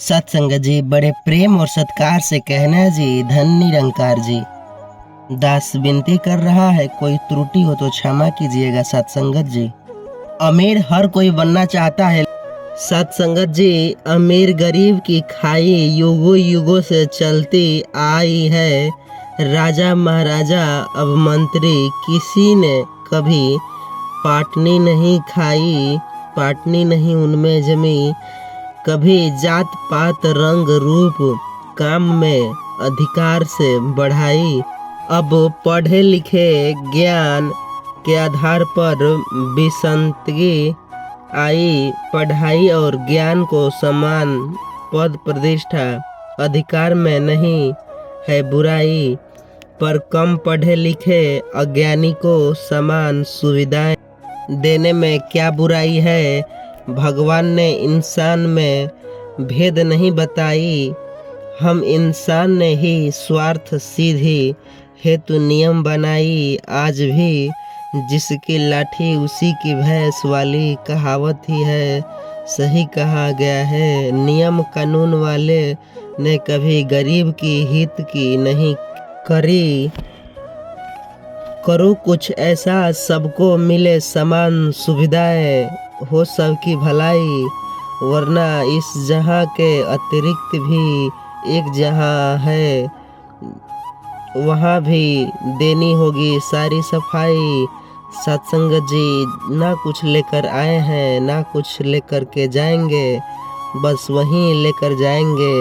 सत्संग जी बड़े प्रेम और सत्कार से कहना जी, धन निरंकार जी। दास विनती कर रहा है, कोई त्रुटि हो तो क्षमा कीजिएगा सत्संगत जी। अमीर हर कोई बनना चाहता है सत्संगत जी। अमीर गरीब की खाई युगों युगों से चलती आई है। राजा महाराजा अब मंत्री किसी ने कभी पाटनी नहीं खाई, पाटनी नहीं उनमें जमी। कभी जात पात रंग रूप काम में अधिकार से बढ़ाई। अब पढ़े लिखे ज्ञान के आधार पर विसंतगी आई। पढ़ाई और ज्ञान को समान पद प्रतिष्ठा अधिकार में नहीं है बुराई, पर कम पढ़े लिखे अज्ञानी को समान सुविधाएं देने में क्या बुराई है। भगवान ने इंसान में भेद नहीं बताई, हम इंसान ने ही स्वार्थ सीधी हेतु नियम बनाई। आज भी जिसकी लाठी उसी की भैंस वाली कहावत ही है। सही कहा गया है, नियम कानून वाले ने कभी गरीब की हित की नहीं करी। करो कुछ ऐसा सबको मिले समान सुविधाएं, हो सबकी भलाई। वरना इस जहां के अतिरिक्त भी एक जहां है, वहां भी देनी होगी सारी सफाई। सत्संग जी ना कुछ लेकर आए हैं, ना कुछ लेकर के जाएंगे, बस वहीं लेकर जाएंगे।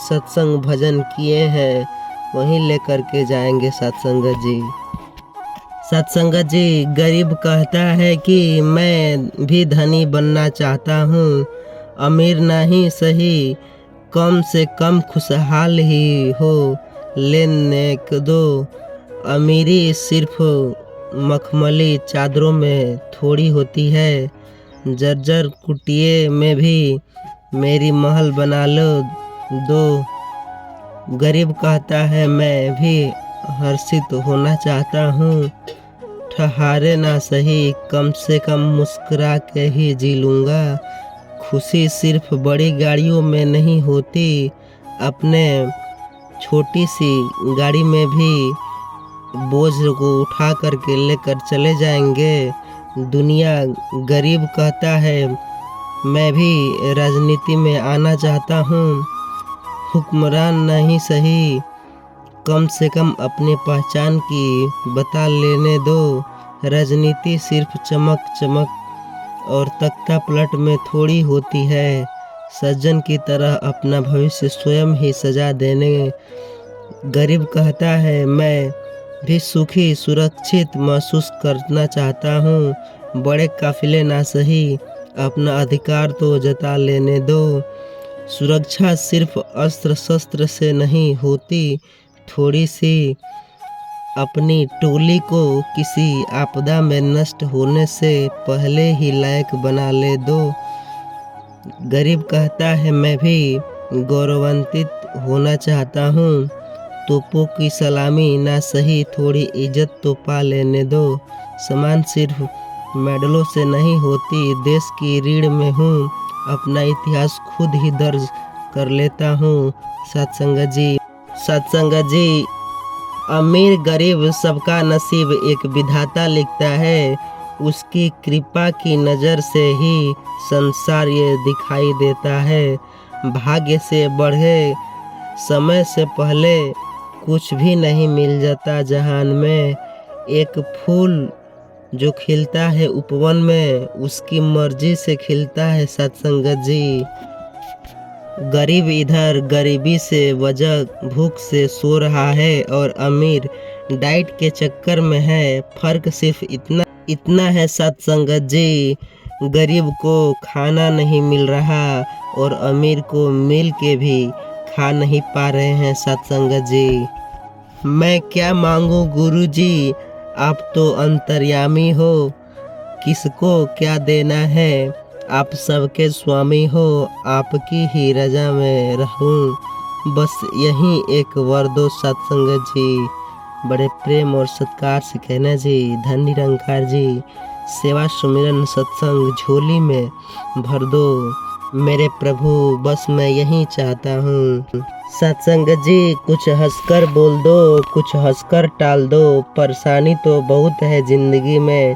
सत्संग भजन किए हैं, वहीं लेकर के जाएंगे सत्संग जी। सत्संगत जी गरीब कहता है कि मैं भी धनी बनना चाहता हूँ। अमीर नहीं सही, कम से कम खुशहाल ही हो लेने को दो। अमीरी सिर्फ मखमली चादरों में थोड़ी होती है, जर्जर कुटिये में भी मेरी महल बना लो दो। गरीब कहता है मैं भी हर्षित होना चाहता हूँ। ठहारे ना सही, कम से कम मुस्कुरा के ही जी लूँगा। खुशी सिर्फ बड़ी गाड़ियों में नहीं होती, अपने छोटी सी गाड़ी में भी बोझ को उठा करके लेकर चले जाएंगे। दुनिया गरीब कहता है मैं भी राजनीति में आना चाहता हूँ। हुक्मरान नहीं सही, कम से कम अपनी पहचान की बता लेने दो। राजनीति सिर्फ चमक चमक और तख्ता पलट में थोड़ी होती है। सज्जन की तरह अपना भविष्य स्वयं ही सजा देने। गरीब कहता है मैं भी सुखी सुरक्षित महसूस करना चाहता हूँ। बड़े काफिले ना सही, अपना अधिकार तो जता लेने दो। सुरक्षा सिर्फ अस्त्र शस्त्र से नहीं होती, थोड़ी सी अपनी टोली को किसी आपदा में नष्ट होने से पहले ही लायक बना ले दो। गरीब कहता है मैं भी गौरवान्वित होना चाहता हूँ। तोपों की सलामी ना सही, थोड़ी इज्जत तो पा लेने दो। सम्मान सिर्फ मेडलों से नहीं होती, देश की रीढ़ में हूँ, अपना इतिहास खुद ही दर्ज कर लेता हूँ। सत्संग जी अमीर गरीब सबका नसीब एक विधाता लिखता है। उसकी कृपा की नज़र से ही संसार ये दिखाई देता है। भाग्य से बढ़े समय से पहले कुछ भी नहीं मिल जाता जहान में। एक फूल जो खिलता है उपवन में, उसकी मर्जी से खिलता है सत्संगत जी। गरीब इधर गरीबी से वजह भूख से सो रहा है और अमीर डाइट के चक्कर में है। फर्क सिर्फ इतना है सत्संगत जी, गरीब को खाना नहीं मिल रहा और अमीर को मिल के भी खा नहीं पा रहे हैं सत्संगत जी। मैं क्या मांगू गुरु जी, आप तो अंतर्यामी हो, किसको क्या देना है, आप सबके स्वामी हो, आपकी ही रजा में रहूं, बस यही एक वर दो सत्संगत जी। बड़े प्रेम और सत्कार से कहना जी, धन निरंकार जी। सेवा सुमिरन सत्संग झोली में भर दो, मेरे प्रभु बस मैं यही चाहता हूँ। सत्संगत जी कुछ हंसकर बोल दो, कुछ हंसकर टाल दो। परेशानी तो बहुत है जिंदगी में,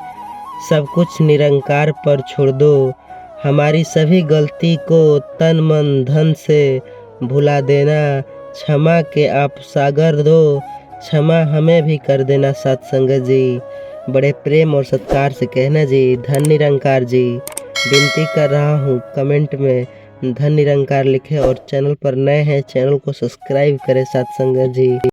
सब कुछ निरंकार पर छोड़ दो। हमारी सभी गलती को तन मन धन से भुला देना। क्षमा के आप सागर दो, क्षमा हमें भी कर देना सत्संगत जी। बड़े प्रेम और सत्कार से कहना जी, धन निरंकार जी। विनती कर रहा हूँ कमेंट में धन निरंकार लिखे और चैनल पर नए हैं चैनल को सब्सक्राइब करें सत्संगत जी।